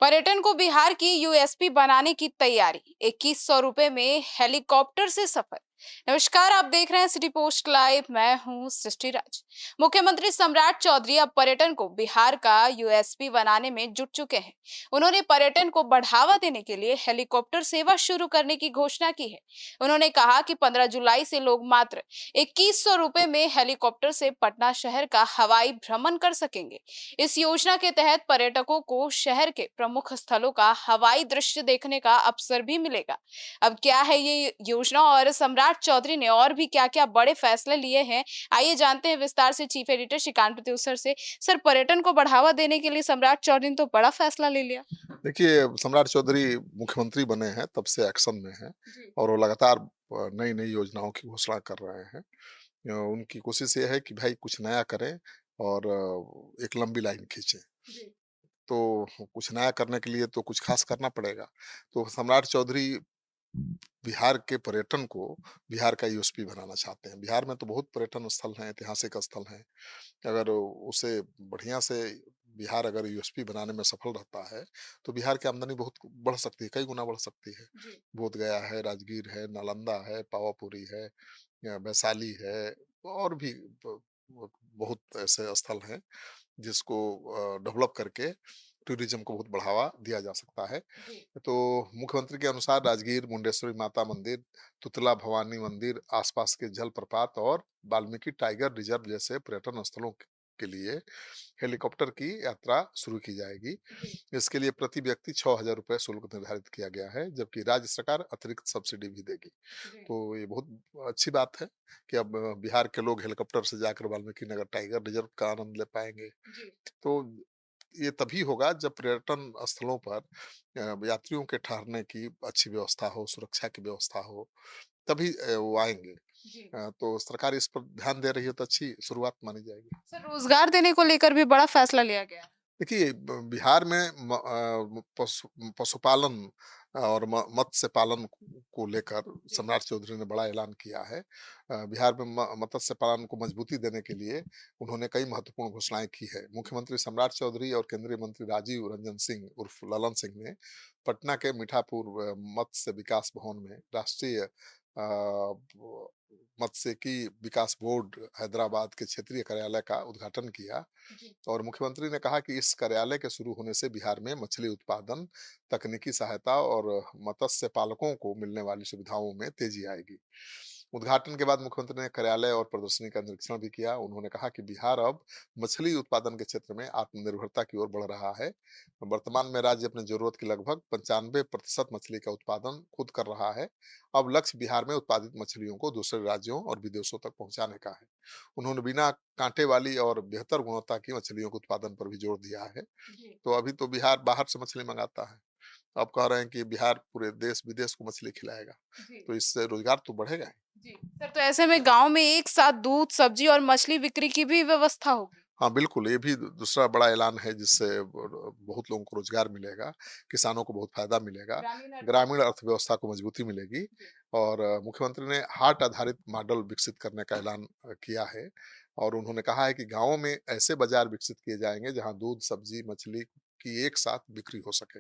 पर्यटन को बिहार की यूएसपी बनाने की तैयारी। 2100 रुपए में हेलीकॉप्टर से सफर। नमस्कार, आप देख रहे हैं सिटी पोस्ट लाइव। मैं हूं सृष्टि राज। मुख्यमंत्री सम्राट चौधरी अब पर्यटन को बिहार का यूएसपी बनाने में जुट चुके हैं। उन्होंने पर्यटन को बढ़ावा देने के लिए हेलीकॉप्टर सेवा शुरू करने की घोषणा की है। उन्होंने कहा कि 15 जुलाई से लोग मात्र 2100 रुपए में हेलीकॉप्टर से पटना शहर का हवाई भ्रमण कर सकेंगे। इस योजना के तहत पर्यटकों को शहर के प्रमुख स्थलों का हवाई दृश्य देखने का अवसर भी मिलेगा। अब क्या है ये योजना और सम्राट चौधरी ने और भी क्या-क्या बड़े फैसले लिए हैं, आइए जानते हैं विस्तार से चीफ एडिटर श्रीकांत प्रत्युसर से। सर, पर्यटन को बढ़ावा देने के लिए सम्राट चौधरी ने तो बड़ा फैसला ले लिया। देखिए, सम्राट चौधरी मुख्यमंत्री बने हैं तब से एक्शन में हैं जी। और वो लगातार नई-नई योजनाओं की घोषणा कर रहे हैं। उनकी कोशिश ये है कि भाई कुछ नया करें और एक लंबी लाइन खींचें। जी। तो कुछ नया करने के लिए तो कुछ खास करना पड़ेगा। तो सम्राट चौधरी बिहार के पर्यटन को बिहार का यूएसपी बनाना चाहते हैं। बिहार में तो बहुत पर्यटन स्थल हैं, ऐतिहासिक स्थल हैं। अगर उसे बढ़िया से बिहार अगर यूएसपी बनाने में सफल रहता है, तो बिहार की आमदनी बहुत बढ़ सकती है, कई गुना बढ़ सकती है। जी। बोधगया है, राजगीर है, नालंदा है, पावापुरी है, वैशाली है और भी बहुत ऐसे स्थल हैं जिसको डेवलप करके टूरिज्म को बहुत बढ़ावा दिया जा सकता है। जी। तो मुख्यमंत्री के अनुसार राजगीर मुंडेश्वरी माता मंदिर, तुतला भवानी मंदिर, आसपास के जलप्रपात और वाल्मीकि टाइगर रिजर्व जैसे पर्यटन स्थलों के लिए हेलीकॉप्टर की यात्रा शुरू की जाएगी। जी। इसके लिए प्रति व्यक्ति 6,000 रुपए शुल्क निर्धारित किया गया है, जबकि राज्य सरकार अतिरिक्त सब्सिडी भी देगी। जी। तो ये बहुत अच्छी बात है कि अब बिहार के लोग हेलीकॉप्टर से जाकर वाल्मीकि नगर टाइगर रिजर्व का आनंद ले पाएंगे। जी। तो ये तभी होगा जब पर्यटन स्थलों पर यात्रियों के ठहरने की अच्छी व्यवस्था हो, सुरक्षा की व्यवस्था हो, तभी वो आएँगे। जी। तो सरकार इस पर ध्यान दे रही है तो अच्छी शुरुआत मानी जाएगी। सर, रोजगार देने को लेकर भी बड़ा फैसला लिया गया है। देखिए बिहार में पशुपालन और मत्स्य पालन को लेकर जी। सम्राट चौधरी ने बड़ा ऐलान किया है। बिहार में मत्स्य पालन को मजबूती देने के लिए उन्होंने कई महत्वपूर्ण घोषणाएं की है। मुख्यमंत्री सम्राट चौधरी और केंद्रीय मंत्री राजीव रंजन सिंह उर्फ ललन सिंह ने पटना के मीठापुर मत्स्य विकास भवन में राष्ट्रीय मत्स्यिकी विकास बोर्ड हैदराबाद के क्षेत्रीय कार्यालय का उद्घाटन किया जी। और मुख्यमंत्री ने कहा कि इस कार्यालय के शुरू होने से बिहार में मछली उत्पादन, तकनीकी सहायता और मत्स्य पालकों को मिलने वाली सुविधाओं में तेजी आएगी। उद्घाटन के बाद मुख्यमंत्री ने कार्यालय और प्रदर्शनी का निरीक्षण भी किया। उन्होंने कहा कि बिहार अब मछली उत्पादन के क्षेत्र में आत्मनिर्भरता की ओर बढ़ रहा है। वर्तमान में राज्य अपनी जरूरत की लगभग 95% मछली का उत्पादन खुद कर रहा है। अब लक्ष्य बिहार में उत्पादित मछलियों को दूसरे राज्यों और विदेशों तक पहुंचाने का है। उन्होंने बिना कांटे वाली और बेहतर गुणवत्ता की मछलियों के उत्पादन पर भी जोर दिया है। जी। तो अभी तो बिहार बाहर से मछली मंगाता है। अब कह रहे हैं कि बिहार पूरे देश विदेश को मछली खिलाएगा। जी। तो इससे रोजगार तो बढ़ेगा ही। जी। सर, तो ऐसे में गांव में एक साथ दूध, सब्जी और मछली बिक्री की भी व्यवस्था होगी। हाँ, बिल्कुल, ये भी दूसरा बड़ा ऐलान है जिससे बहुत लोगों को रोज़गार मिलेगा, किसानों को बहुत फ़ायदा मिलेगा, ग्रामीण ग्रामीण अर्थव्यवस्था। अर्थव्यवस्था को मजबूती मिलेगी जी। और मुख्यमंत्री ने हाट आधारित मॉडल विकसित करने का ऐलान किया है और उन्होंने कहा है कि गाँवों में ऐसे बाज़ार विकसित किए जाएँगे जहाँ दूध, सब्ज़ी, मछली की एक साथ बिक्री हो सके।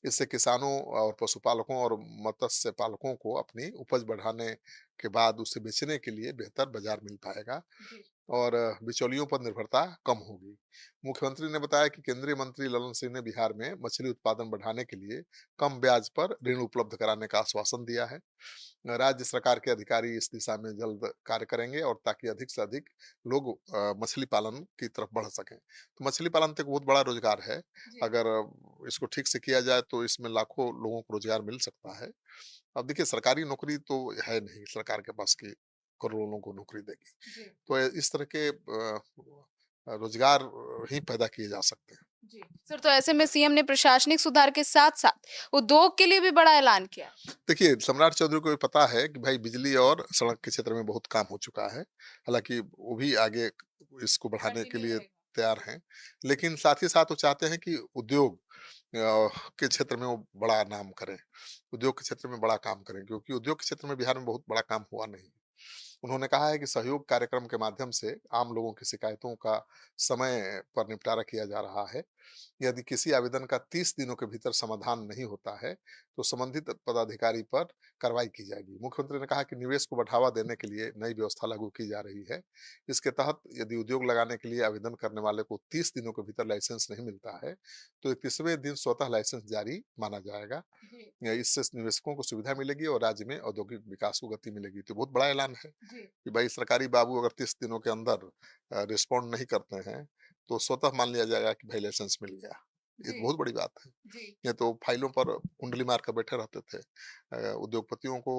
इससे किसानों और पशुपालकों और मत्स्य पालकों को अपनी उपज बढ़ाने के बाद उसे बेचने के लिए बेहतर बाज़ार मिल पाएगा। जी। और बिचौलियों पर निर्भरता कम होगी। मुख्यमंत्री ने बताया कि केंद्रीय मंत्री ललन सिंह ने बिहार में मछली उत्पादन बढ़ाने के लिए कम ब्याज पर ऋण उपलब्ध कराने का आश्वासन दिया है। राज्य सरकार के अधिकारी इस दिशा में जल्द कार्य करेंगे और ताकि अधिक से अधिक लोग मछली पालन की तरफ बढ़ सकें। तो मछली पालन तो एक बहुत बड़ा रोजगार है। जी। अगर इसको ठीक से किया जाए तो इसमें लाखों लोगों को रोजगार मिल सकता है। अब देखिए सरकारी नौकरी तो है नहीं सरकार के पास कि करोड़ों लोगों को नौकरी देगी। जी। तो इस तरह के रोजगार ही पैदा किए जा सकते हैं। जी। सर, तो ऐसे में सीएम ने प्रशासनिक सुधार के साथ-साथ उद्योग के लिए भी बड़ा ऐलान किया है। देखिए, सम्राट चौधरी को भी पता है कि भाई बिजली और सड़क के क्षेत्र में बहुत काम हो चुका है। हालाँकि वो भी आगे इसको बढ़ाने के कंटिन्यू लिए रहेगा। तैयार हैं। लेकिन साथ ही साथ वो चाहते हैं कि उद्योग के क्षेत्र में वो बड़ा नाम करें। उद्योग के क्षेत्र में बड़ा काम करें क्योंकि उद्योग के क्षेत्र में बिहार में बहुत बड़ा काम हुआ नहीं। उन्होंने कहा है कि सहयोग कार्यक्रम के माध्यम से आम लोगों की शिकायतों का समय पर निपटारा किया जा रहा है। यदि किसी आवेदन का 30 दिनों के भीतर समाधान नहीं होता है, तो संबंधित पदाधिकारी पर कार्रवाई की जाएगी। मुख्यमंत्री ने कहा कि निवेश को बढ़ावा देने के लिए नई व्यवस्था लागू की जा रही है। इसके तहत यदि उद्योग लगाने के लिए आवेदन करने वाले को 30 दिनों के भीतर लाइसेंस नहीं मिलता है, तो 31वें दिन स्वतः लाइसेंस जारी माना जाएगा। जी। इससे निवेशकों को सुविधा मिलेगी और राज्य में औद्योगिक विकास को गति मिलेगी। तो बहुत बड़ा ऐलान है जी। कि भाई सरकारी बाबू अगर 30 दिनों के अंदर रिस्पॉन्ड नहीं करते हैं, तो स्वतः मान लिया जाएगा कि भाई लाइसेंस मिल गया। ये तो जी। बहुत बड़ी बात है। जी। ये तो फाइलों पर कुंडली मार कर बैठे रहते थे। उद्योगपतियों को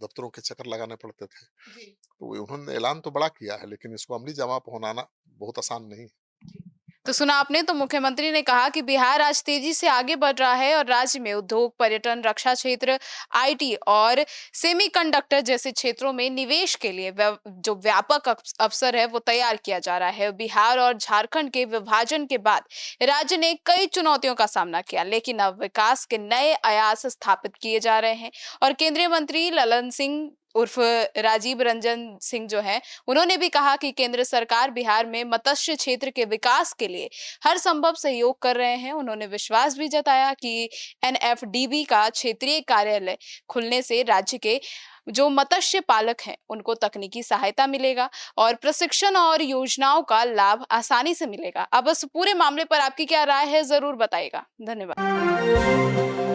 दफ्तरों के चक्कर लगाने पड़ते थे। जी। तो उन्होंने ऐलान तो बड़ा किया है, लेकिन इसको अमली जामा पहनाना बहुत आसान नहीं है। जी। तो सुना आपने, तो मुख्यमंत्री ने कहा कि बिहार आज तेजी से आगे बढ़ रहा है और राज्य में उद्योग, पर्यटन, रक्षा क्षेत्र, आईटी और सेमीकंडक्टर जैसे क्षेत्रों में निवेश के लिए जो व्यापक अवसर है वो तैयार किया जा रहा है। बिहार और झारखंड के विभाजन के बाद राज्य ने कई चुनौतियों का सामना किया, लेकिन अब विकास के नए आयास स्थापित किए जा रहे हैं। और केंद्रीय मंत्री ललन सिंह उर्फ राजीव रंजन सिंह जो है, उन्होंने भी कहा कि केंद्र सरकार बिहार में मत्स्य क्षेत्र के विकास के लिए हर संभव सहयोग कर रहे हैं। उन्होंने विश्वास भी जताया कि एनएफडीबी का क्षेत्रीय कार्यालय खुलने से राज्य के जो मत्स्य पालक हैं उनको तकनीकी सहायता मिलेगा और प्रशिक्षण और योजनाओं का लाभ आसानी से मिलेगा। अब इस पूरे मामले पर आपकी क्या राय है, जरूर बताइएगा। धन्यवाद।